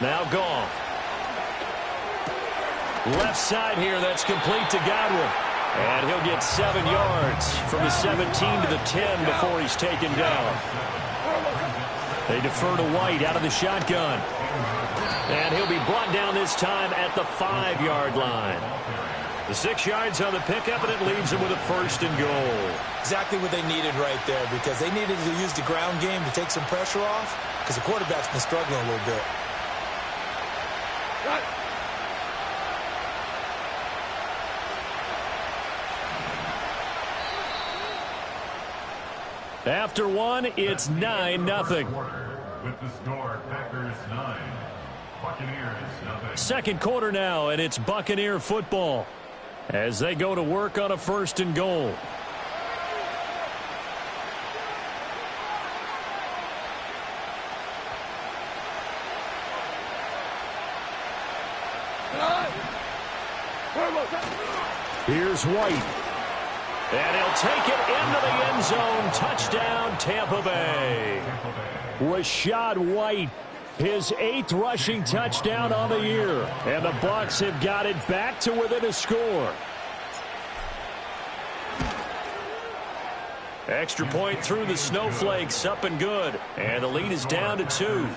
Now Goff. Left side here, that's complete to Godwin. And he'll get 7 yards from the 17 to the 10 before he's taken down. They defer to White out of the shotgun. And he'll be brought down this time at the 5-yard line. The 6 yards on the pickup, and it leaves them with a 1st and goal. Exactly what they needed right there, because they needed to use the ground game to take some pressure off, because the quarterback's been struggling a little bit. After one, it's 9-0. With the score, Packers 9, Buccaneers 0. Second quarter now, and it's Buccaneer football as they go to work on a 1st and goal. Here's White. And he'll take it into the end zone. Touchdown, Tampa Bay. Rachaad White, his 8th rushing touchdown on the year. And the Bucs have got it back to within a score. Extra point through the snowflakes, up and good. And the lead is down to 2.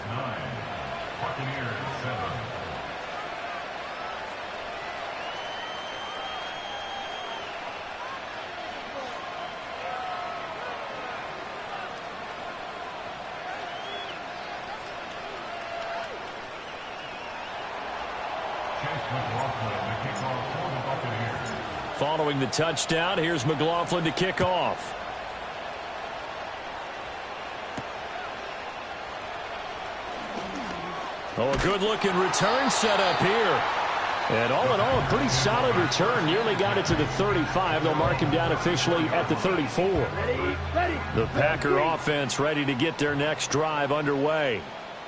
Following the touchdown, here's McLaughlin to kick off. Oh, a good-looking return set up here. And all in all, a pretty solid return. Nearly got it to the 35. They'll mark him down officially at the 34. The Packer offense ready to get their next drive underway.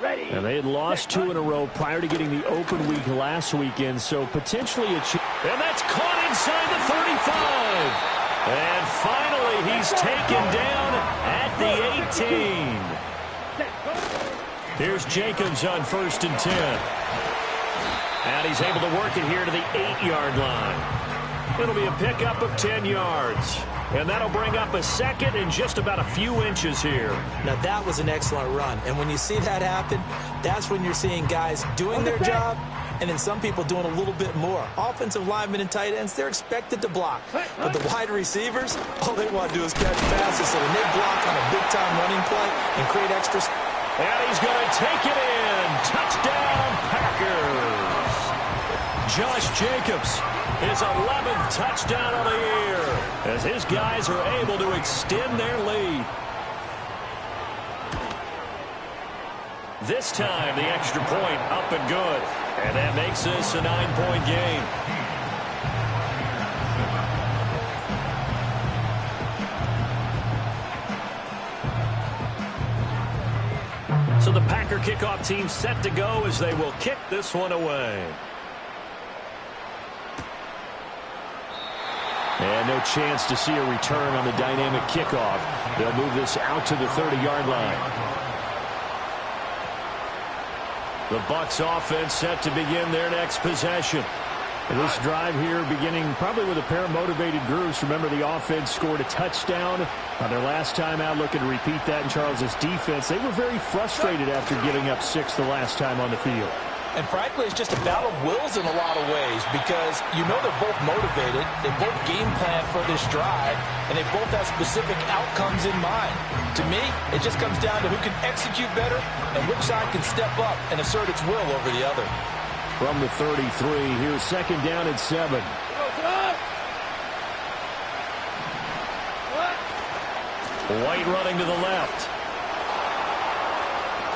And they had lost 2 in a row prior to getting the open week last weekend, so potentially a chance. And that's caught inside the 35. And finally, he's taken down at the 18. Here's Jacobs on 1st and 10. And he's able to work it here to the 8-yard line. It'll be a pickup of 10 yards. And that'll bring up a 2nd and just about a few inches here. Now, that was an excellent run. And when you see that happen, that's when you're seeing guys doing their job and then some people doing a little bit more. Offensive linemen and tight ends, they're expected to block. But the wide receivers, all they want to do is catch passes. So when they block on a big-time running play and create extra... And he's going to take it in. Touchdown, Packers. Josh Jacobs, his 11th touchdown of the year, as his guys are able to extend their lead. This time, the extra point up and good. And that makes this a 9-point game. So the Packer kickoff team set to go as they will kick this one away. And no chance to see a return on the dynamic kickoff. They'll move this out to the 30-yard line. The Bucs offense set to begin their next possession. And this drive here beginning probably with a pair of motivated groups. Remember, the offense scored a touchdown on their last time out. Looking to repeat that in Charles's defense. They were very frustrated after giving up 6 the last time on the field. And frankly, it's just a battle of wills in a lot of ways because you know they're both motivated. They both game plan for this drive, and they both have specific outcomes in mind. To me, it just comes down to who can execute better and which side can step up and assert its will over the other. From the 33, here's 2nd down and 7. White running to the left.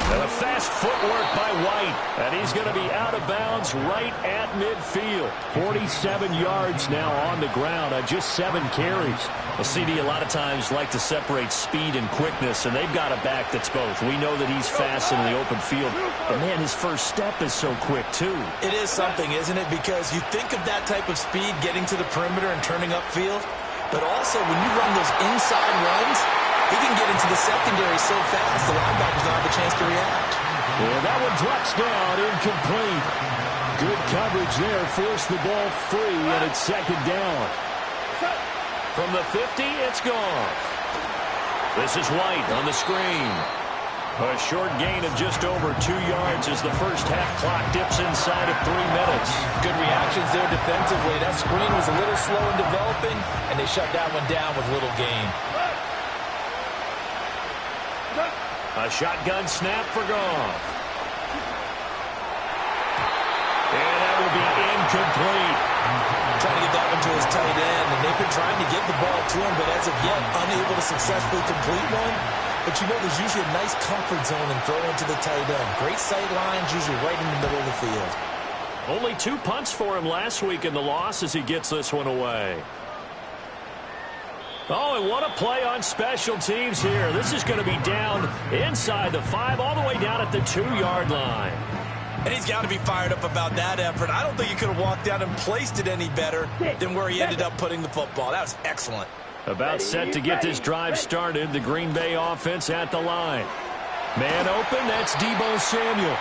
And a fast footwork by White. And he's going to be out of bounds right at midfield. 47 yards now on the ground on just 7 carries. Well, CD, a lot of times like to separate speed and quickness, and they've got a back that's both. We know that he's fast in the open field, but, man, his first step is so quick, too. It is something, isn't it? Because you think of that type of speed getting to the perimeter and turning upfield, but also when you run those inside runs, he can get into the secondary so fast the linebackers don't have a chance to react. And that one drops down, incomplete. Good coverage there, forced the ball free, and it's second down. From the 50, it's Goff. This is White on the screen. A short gain of just over 2 yards as the first half clock dips inside of 3 minutes. Good reactions there defensively. That screen was a little slow in developing, and they shut that one down with little gain. A shotgun snap for Goff. And that will be incomplete. Trying to get that one to his tight end, and they've been trying to get the ball to him, but as of yet, unable to successfully complete one. But you know, there's usually a nice comfort zone and throw into the tight end. Great sight lines, usually right in the middle of the field. Only 2 punts for him last week in the loss as he gets this one away. Oh, and what a play on special teams here. This is going to be down inside the 5, all the way down at the 2-yard line. And he's got to be fired up about that effort. I don't think he could have walked out and placed it any better than where he ended up putting the football. That was excellent. About set to get this drive started, the Green Bay offense at the line. Man open, that's Deebo Samuel.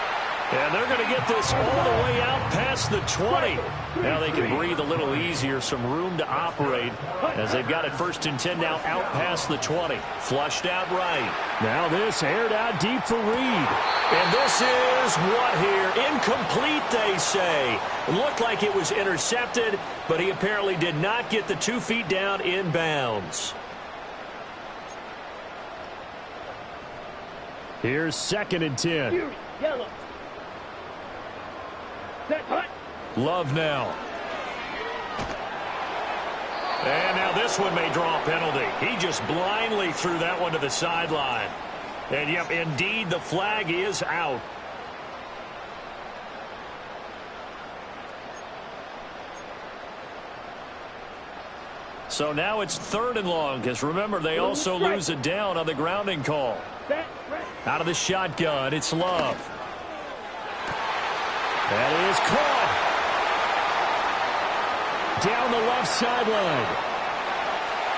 And they're going to get this all the way out past the 20. Now they can breathe a little easier, some room to operate as they've got it 1st and 10 now out past the 20. Flushed out right. Now this aired out deep for Reed. And this is what here? Incomplete, they say. It looked like it was intercepted, but he apparently did not get the 2 feet down in bounds. Here's 2nd and 10. Yellow. Love now. And now this one may draw a penalty. He just blindly threw that one to the sideline. And, yep, indeed, the flag is out. So now it's 3rd and long, because remember, they also lose a down on the grounding call. Out of the shotgun, it's Love. That is caught. Down the left sideline.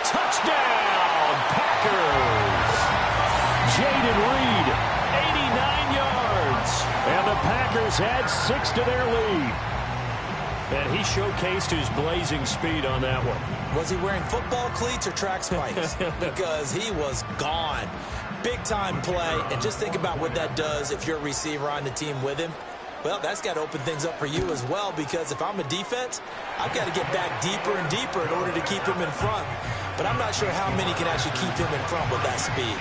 Touchdown, Packers. Jaden Reed, 89 yards. And the Packers add 6 to their lead. And he showcased his blazing speed on that one. Was he wearing football cleats or track spikes? Because he was gone. Big-time play. And just think about what that does if you're a receiver on the team with him. Well, that's got to open things up for you as well, because if I'm a defense, I've got to get back deeper and deeper in order to keep him in front. But I'm not sure how many can actually keep him in front with that speed.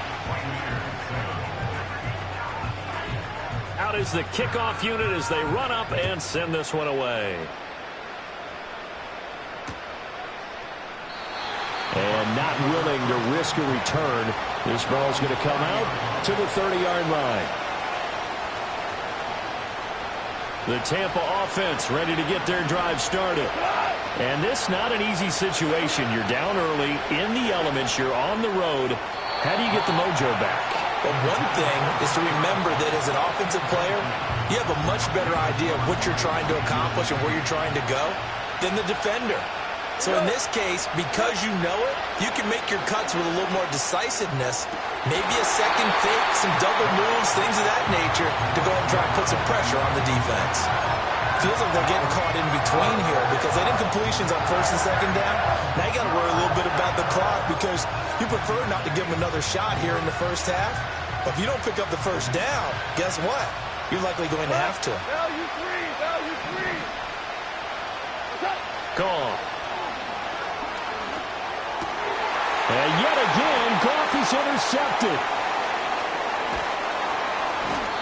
Out is the kickoff unit as they run up and send this one away. And not willing to risk a return. This ball's going to come out to the 30-yard line. The Tampa offense ready to get their drive started. And this not an easy situation. You're down early, in the elements, you're on the road. How do you get the mojo back? Well, one thing is to remember that as an offensive player, you have a much better idea of what you're trying to accomplish and where you're trying to go than the defender. So in this case, because you know it, you can make your cuts with a little more decisiveness, maybe a second fake, some double moves, things of that nature to go and try and put some pressure on the defense. Feels like they're getting caught in between here because they did completions on 1st and 2nd down. Now you got to worry a little bit about the clock because you prefer not to give them another shot here in the first half. But if you don't pick up the 1st down, guess what? You're likely going to have to. Value three. Goff. And yet again, Goff is intercepted.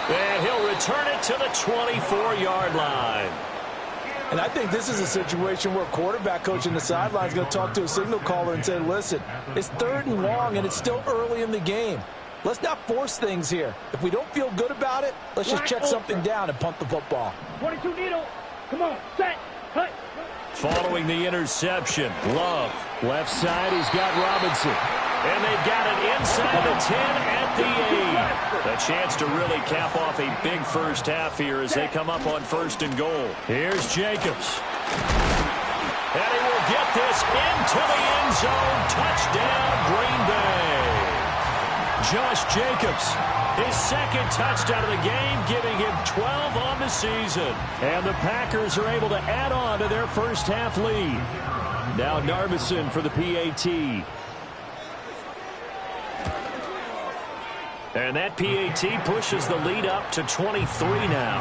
And he'll return it to the 24-yard line. And I think this is a situation where quarterback coach in the sideline is going to talk to a signal caller and say, listen, it's 3rd and long and it's still early in the game. Let's not force things here. If we don't feel good about it, let's just check something down and punt the football. 22 needle. Come on, set, cut. Following the interception, Love. Left side, he's got Robinson. And they've got it inside the 10 at the 8. A chance to really cap off a big first half here as they come up on 1st and goal. Here's Jacobs. And he will get this into the end zone. Touchdown, Green Bay. Josh Jacobs, his second touchdown of the game, giving him 12 on the season. And the Packers are able to add on to their first half lead. Now Narveson for the PAT. And that PAT pushes the lead up to 23 now.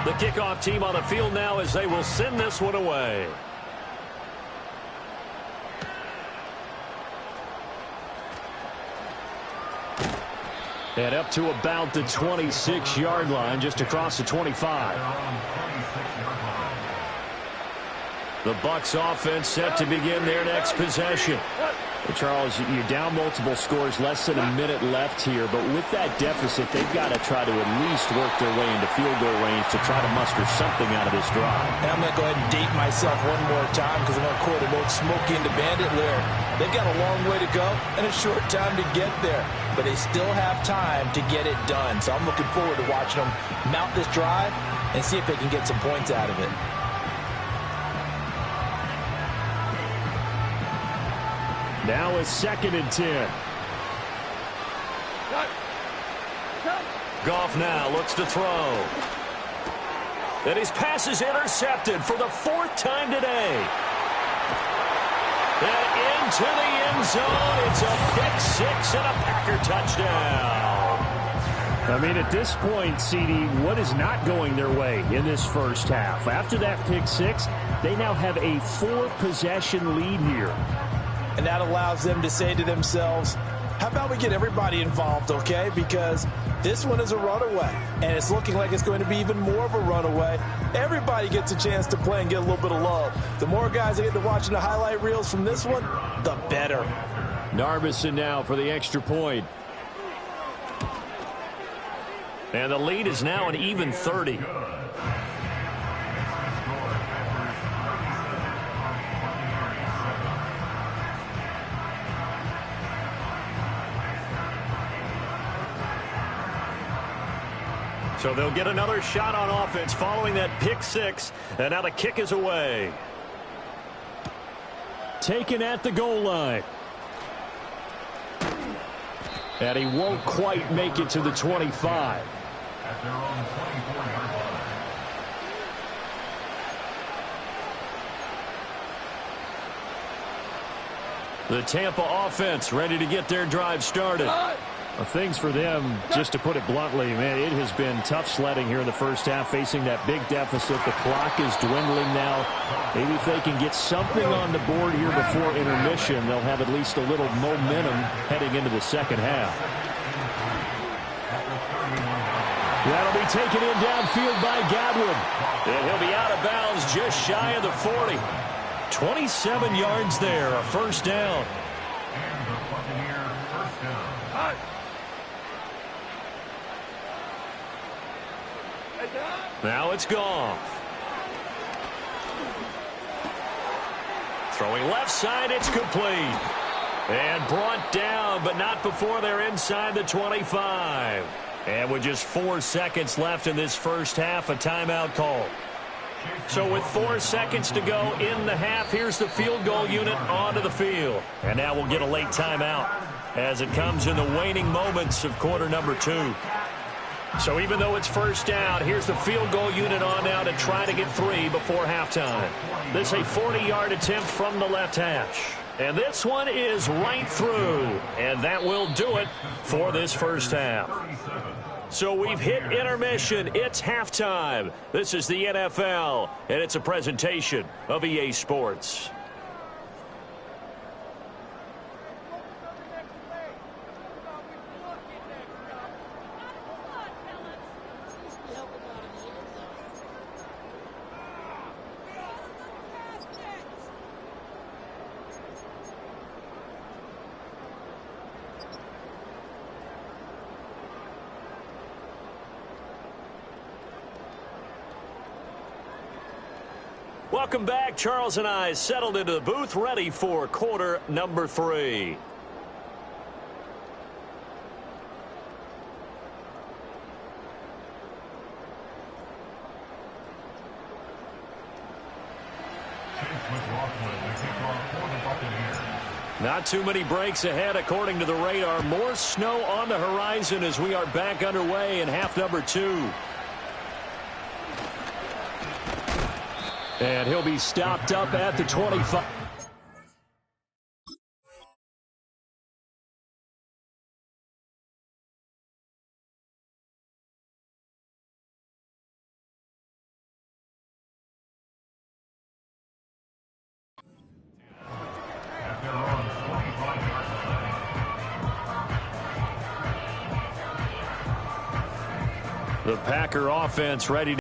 The kickoff team on the field now as they will send this one away. And up to about the 26-yard line, just across the 25. The Bucs offense set to begin their next possession. Well, Charles, you're down multiple scores, less than a minute left here, but with that deficit, they've got to try to at least work their way into field goal range to try to muster something out of this drive. And I'm going to go ahead and date myself one more time because I'm going to quote an old Smokey and the Bandit lyric. They've got a long way to go and a short time to get there, but they still have time to get it done. So I'm looking forward to watching them mount this drive and see if they can get some points out of it. Now a 2nd and 10. Goff now looks to throw. And his pass is intercepted for the 4th time today. And into the end zone. It's a pick 6 and a Packer touchdown. I mean, at this point, CD, what is not going their way in this first half? After that pick 6, they now have a 4-possession lead here. And that allows them to say to themselves, how about we get everybody involved, okay? Because this one is a runaway, and it's looking like it's going to be even more of a runaway. Everybody gets a chance to play and get a little bit of love. The more guys that get to watching the highlight reels from this one, the better. Narveson now for the extra point. And the lead is now an even 30. So they'll get another shot on offense following that pick 6. And now the kick is away. Taken at the goal line. And he won't quite make it to the 25. At their own 24-yard line. The Tampa offense ready to get their drive started. Well, things for them, just to put it bluntly, man, it has been tough sledding here in the first half, facing that big deficit. The clock is dwindling now. Maybe if they can get something on the board here before intermission, they'll have at least a little momentum heading into the second half. That'll be taken in downfield by Godwin. And he'll be out of bounds just shy of the 40. 27 yards there, a first down. And the Buccaneer first down. Now it's Goff. Throwing left side, it's complete. And brought down, but not before they're inside the 25. And with just 4 seconds left in this first half, a timeout call. So with 4 seconds to go in the half, here's the field goal unit onto the field. And now we'll get a late timeout as it comes in the waning moments of quarter number 2. So even though it's first down, here's the field goal unit on now to try to get 3 before halftime. This is a 40-yard attempt from the left hash. And this one is right through. And that will do it for this first half. So we've hit intermission. It's halftime. This is the NFL, and it's a presentation of EA Sports. Welcome back. Charles and I settled into the booth, ready for quarter number 3. with Rockland, the kickoff for the Buccaneers. Not too many breaks ahead according to the radar. More snow on the horizon as we are back underway in half number 2. And he'll be stopped up at the 25. The Packer offense ready to